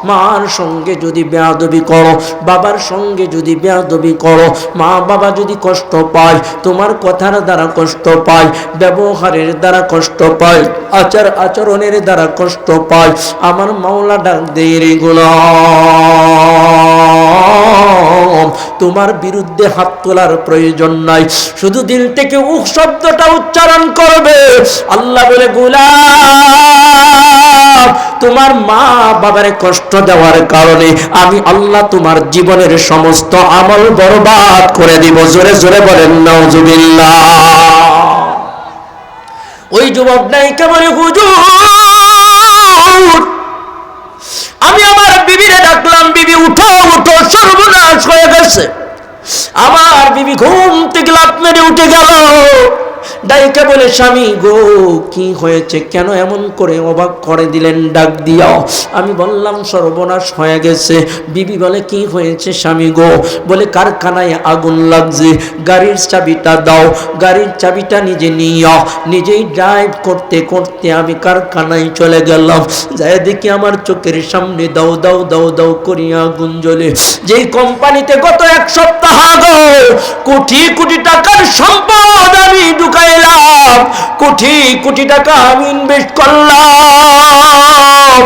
মার সঙ্গে যদি বেয়াদবি করো, বাবার সঙ্গে যদি বেয়াদবি করো, মা বাবা যদি কষ্ট পায়, তোমার কথার দ্বারা কষ্ট পায়, ব্যবহারের দ্বারা কষ্ট পায়, আচার আচরণের দ্বারা কষ্ট পায়, আমার মাওলা ডাক দেয় রে গোলাম, তোমার বিরুদ্ধে হাত তোলার প্রয়োজন নাই, শুধু দিল থেকে উহ শব্দটা উচ্চারণ করবে। আল্লাহ বলে গোলাম, তোমার মা বাবারে কষ্ট দেওয়ার কারণে আমি আল্লাহ তোমার জীবনের সমস্ত আমল বরবাদ করে দিব। জোরে জোরে বলেন নাউজুবিল্লাহ। ওই যুবক নায়িকা বলে, হুজুর আমি আমার বিবিরে ডাকলাম, বিবি উঠো উঠো, সর্বনাশ হয়ে গেছে। আমার বিবি ঘুম থেকে লাফ মেরে উঠে গেল। ডাইকা বলে, স্বামী গো কি হয়েছে, কেন এমন করে অবাক করে দিলেন ডাক দিয়াও? আমি বললাম সর্বনাশ হয়ে গেছে। বিবি বলে, কি হয়েছে স্বামী গো? বলে, কারখানায় আগুন লাগছে, গাড়ির চাবিটা দাও। গাড়ির চাবিটা নিজে নিয়ে নিজেই ড্রাইভ করতে করতে আমি কারখানায় চলে গেলাম। যাই দেখি আমার চোখের সামনে দাও দাও দাও দাও করিয়া আগুন জ্বলে। যেই কোম্পানিতে গত এক সপ্তাহ আগে কোটি কোটি টাকার সম্পদ আমি ঢুকাইলাম, কোটি কোটি টাকা আমি ইনভেস্ট করলাম,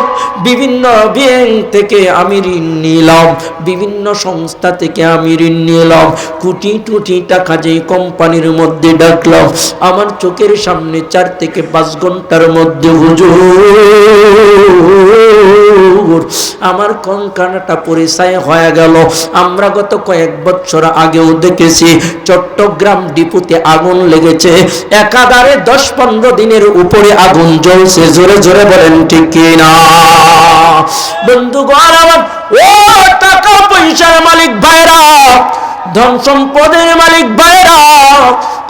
বিভিন্ন ব্যাংক থেকে আমি ঋণ নিলাম, বিভিন্ন সংস্থা থেকে আমি ঋণ নিলাম, কোটি কোটি টাকা যেই কোম্পানির মধ্যে ডাকলাম, আমার চোখের সামনে 4 থেকে 5 ঘন্টার মধ্যে হুজুর আমার কঙ্কানাটা পরিচয় হয়ে গেল। আমরা গত কয়েক বছর আগেও দেখেছি চট্টগ্রাম ডিপোতে আগুন লেগেছে, একাধারে 10-15 দিনের উপরে আগুন জ্বলছে। জোরে জোরে বলেন ঠিক কিনা? বন্ধুগণ আমার, ও টাকা পয়সার মালিক ভাইরা, ধন সম্পদের মালিক ভাইরা,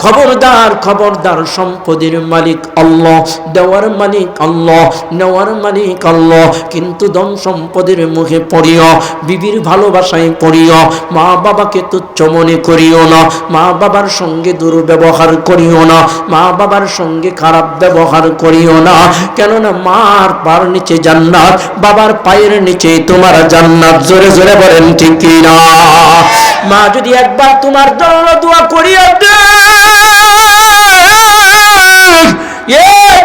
খবরদার খবরদার, সম্পদের মালিক আল্লাহ, দেওয়ার মালিক আল্লাহ, নেওয়ার মালিক আল্লাহ। কিন্তু ধন সম্পদের মুখে পড়িও, বিবির ভালোবাসায় পড়িও, মা বাবাকে তুচ্ছ মনে করিও না, মা বাবার সঙ্গে দুর্ব্যবহার করিও না, মা বাবার সঙ্গে খারাপ ব্যবহার করিও না। কেননা মার পায়ের নিচে জান্নাত, বাবার পায়ের নিচে তোমার জান্নাত। জোরে জোরে বলেন ঠিক কিনা? মা যদি একবার তোমার জন্য দোয়া করিয়া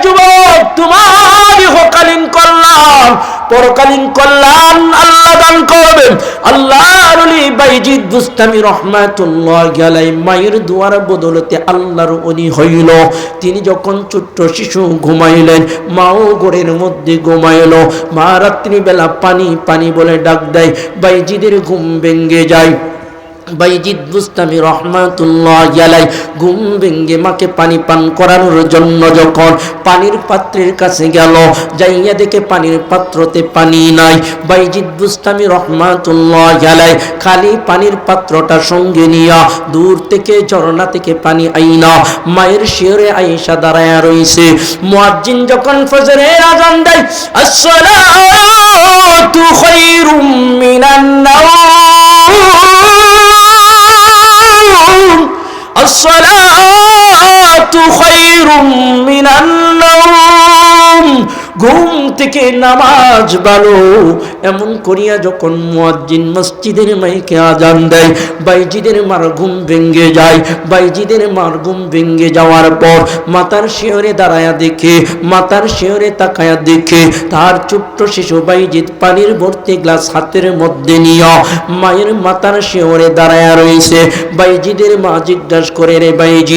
যুবক, তোমার ইহকালীন কল্যাণ পরকালীন কল্যাণ আল্লাহ দান করবেন। আল্লাহর ওলি বাইজিদ বুস্তামি রাহমাতুল্লাহি আলাইহি মায়ের দুয়ার বদলতে আল্লাহর ওলি হইল। তিনি যখন ছোট্ট শিশু ঘুমাইলেন, মাও ঘরের মধ্যে ঘুমাইল। মা রাত্রি বেলা পানি পানি বলে ডাক দেয়, বাইজিদের ঘুম ভেঙে যায়। বাইজিদ বুস্তামি রাহমাতুল্লাহি আলাইহি ঘুম ভেঙে মাকে পানি পান করানোর জন্য যখন পানির পাত্রের কাছে গেল, যাইয়া দেখে পানির পাত্রতে পানি নাই। বাইজিদ বুস্তামি রাহমাতুল্লাহি আলাইহি খালি পানির পাত্রটা সঙ্গে নিয়া দূর থেকে ঝর্ণা থেকে পানি আইনা মায়ের শিয়রে আয়েশা দাঁড়ায়া রইছে। মুয়াজ্জিন যখন ফজরের আযান দেয়, আসসালাতু খায়রুম মিনান নাওম, আসসালাতু খায়রুম মিনান নাওম, ঘুম থেকে নামাজ ভালো। এমন করিয়া যখন মুয়াজ্জিন মসজিদের মাইকে আজান দেয়, বাইজিদের মার ঘুম ভেঙে যায়। বাইজিদের মার ঘুম ভেঙে যাওয়ার পর মাতার শিয়রে দাঁড়ায়া দেখে, মাতার শিয়রে তাকায়া দেখে তার ছোট্ট শিশু বাইজিদ পানির ভর্তি গ্লাস হাতের মধ্যে নিয়ে মায়ের মাতার শিয়রে দাঁড়ায়া রয়েছে। বাইজিদের মা জিজ্ঞাসা করে, রে বাইজিদ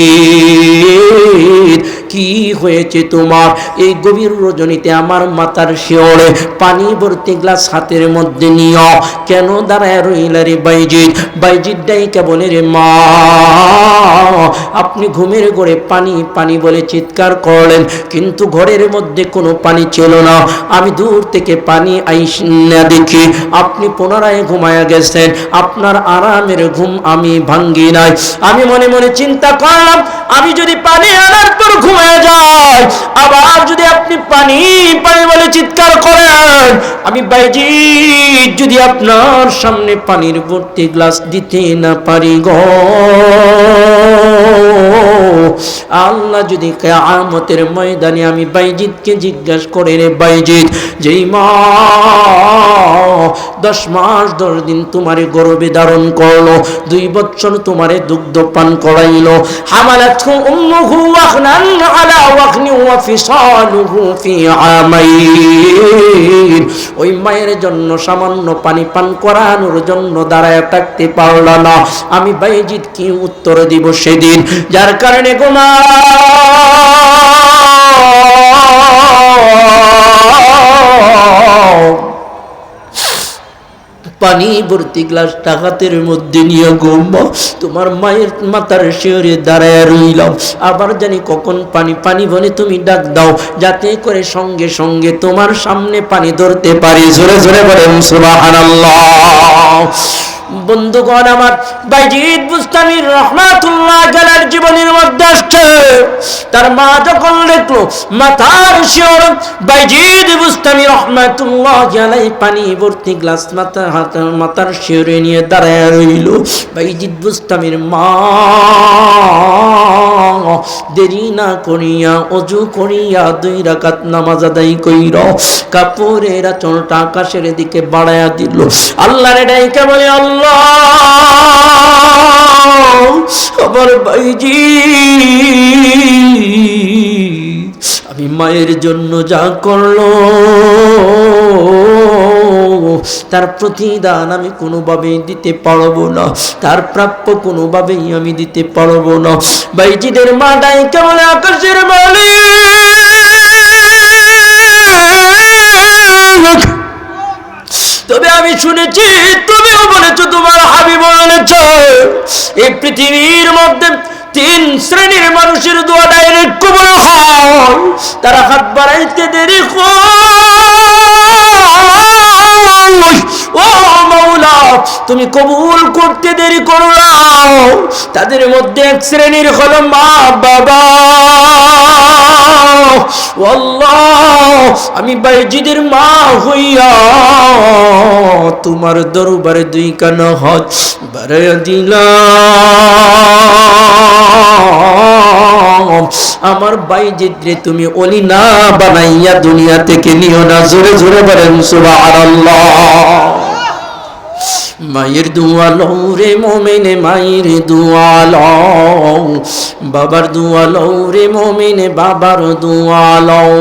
কি হয়েছে তোমার? এই গভীর রজনীতে আমার মাতার শিয়রে পানি ভর্তি গ্লাস হাতের মধ্যে নিয়ে কেন দাঁড়ায় রইলা রে বাইজিদ? বাইজিদ ডাইকা বলে, রে মা আপনি ঘুমের ঘরে পানি পানি বলে চিৎকার করলেন, কিন্তু ঘরের মধ্যে কোনো পানি ছিল না। আমি দূর থেকে পানি আইসা দেখি আপনি পুনরায় ঘুমায়া গেছেন। আপনার আরামের ঘুম আমি ভাঙ্গি নাই। আমি মনে মনে চিন্তা করলাম, আমি যদি পানি আনার পর ঘুমাই হয়ে যায়। আবার যদি আপনি পানি পানি বলে চিৎকার করেন, আমি বাইজিদ যদি আপনার সামনে পানির ভর্তি গ্লাস দিতে না পারি গো, আল্লাহ যদি কিয়ামতের ময়দানে আমি বাইজিদকে জিজ্ঞাসা করে, রে বাইজিদ, যেই মা 10 মাস 10 দিন তোমারে গর্ভে ধারণ করলো, 2 বছর তোমারে দুগ্ধ পান করাইলো, হামালাতহু উম্মুহু ওয়াহনান আলা ওয়াহনি ওয়া ফিসালুহু ফি আমাইন, ওই মায়ের জন্য সামান্য পানি পান করানোর জন্য দাঁড়ায় থাকতে পারল না, আমি বাইজিদ কি উত্তর দিব সেদিন? যার কারণে গো মা, পানি ভর্তি গ্লাসটা হাতের মধ্যে নিয়ে গোমা তোমার মায়ের মাথার শিওরে দাঁড়ায় রইলাম। আবার জানি কখন পানি পানি বলে তুমি ডাক দাও, যাতে করে সঙ্গে সঙ্গে তোমার সামনে পানি ধরতে পারি। জোরে জোরে বলেন সুবহানাল্লাহ। বন্ধুগণ আমার, বাইজিদ বুস্তামি রহমাতুল্লাহ আলাইহির জীবনের মধ্যে আসছে, তার মা যখন দেখলো মাথার শিওর, বাইজিদ বুস্তামি রহমাতুল্লাহ আলাইহি পানি ভর্তি গ্লাস মাথার শিওরে নিয়ে দাঁড়ায় রইল। বাইজিদ বুস্তামির মা দেরি না করিয়া ওযু করিয়া 2 রাকাত নামাজ আদায় কইরা কাপড়ের আঁচলটা আকাশের দিকে বাড়ায়া দিল। আল্লাহরে ডাইকা বলে, আল্লাহ আমার বাইজিদ আমি মায়ের জন্য যা করলো তার প্রতিদান আমি কোনোভাবেই দিতে পারবো না, তার প্রাপ্য কোনোভাবেই আমি দিতে পারবো না। বাইজিদের মা ডাইকা বলে, আকাশের মালিক, তবে আমি শুনেছি তুমিও বলেছো, তোমার হাবিব বলেছো, এই পৃথিবীর মধ্যে 3 শ্রেণীর মানুষের দোয়া ডাইরেক্ট কবুল হয়, তারা হাত বাড়াইতে দেরি ও মাওলা তুমি কবুল করতে দেরি করো না। তাদের মধ্যে 1 শ্রেণীর হলো মা বাবা। আল্লাহ আমি বাইজিদের মা হইয়া তোমার দরবারে 2 কানা হাত বাড়াইয়া দিলাম, আমার বাইজিদ রে তুমি ওলি না বানাইয়া দুনিয়া থেকে নিও না। জোরে জোরে বলেন সুবহানাল্লাহ। মায়ের দোয়া লও রে মুমিনে, মায়ের দোয়া লও, বাবার দোয়া লও রে মুমিনে, বাবার দোয়া লও।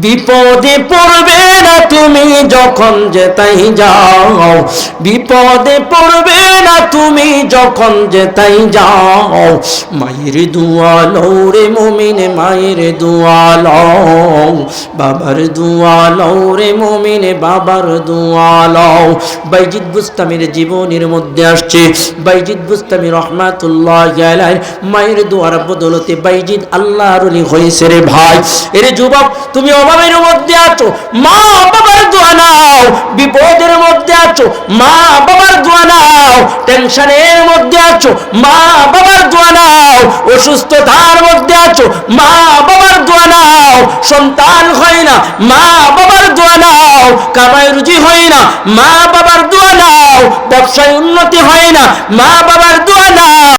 বিপদে পড়বে না তুমি যখন যেতাই যাও, বিপদে পড়বে না তুমি যখন যেতাই যাও, মায়ের দোয়া লও রে মুমিনে, মায়ের দোয়া লও, বাবার দোয়া লও রে মুমিনে, বাবার দোয়া লও। বাইজিদ বুস্তামির জীবনের মধ্যে আসছে, বাইজিদ বুস্তামি রহমাতুল্লাহ আলাইহি মায়ের দোয়ার বদলতে বাইজিদ আল্লাহর ওলি হয়েছে রে ভাই। এর যুবক, তুমি অভাবের মধ্যে আছো, মা বাবার দোয়া নাও। বিপদের মধ্যে আছো, মা বাবার দোয়া নাও। টেনশনের মধ্যে আছো, মা বাবার দোয়া নাও। অসুস্থতার মধ্যে আছো, মা বাবার দোয়া নাও। সন্তান হয় না, মা বাবার দোয়া নাও। কামাই রুজি হয় না, মা বাবার দোয়া নাও। ব্যবসায় উন্নতি হয় না, মা বাবার দোয়া নাও।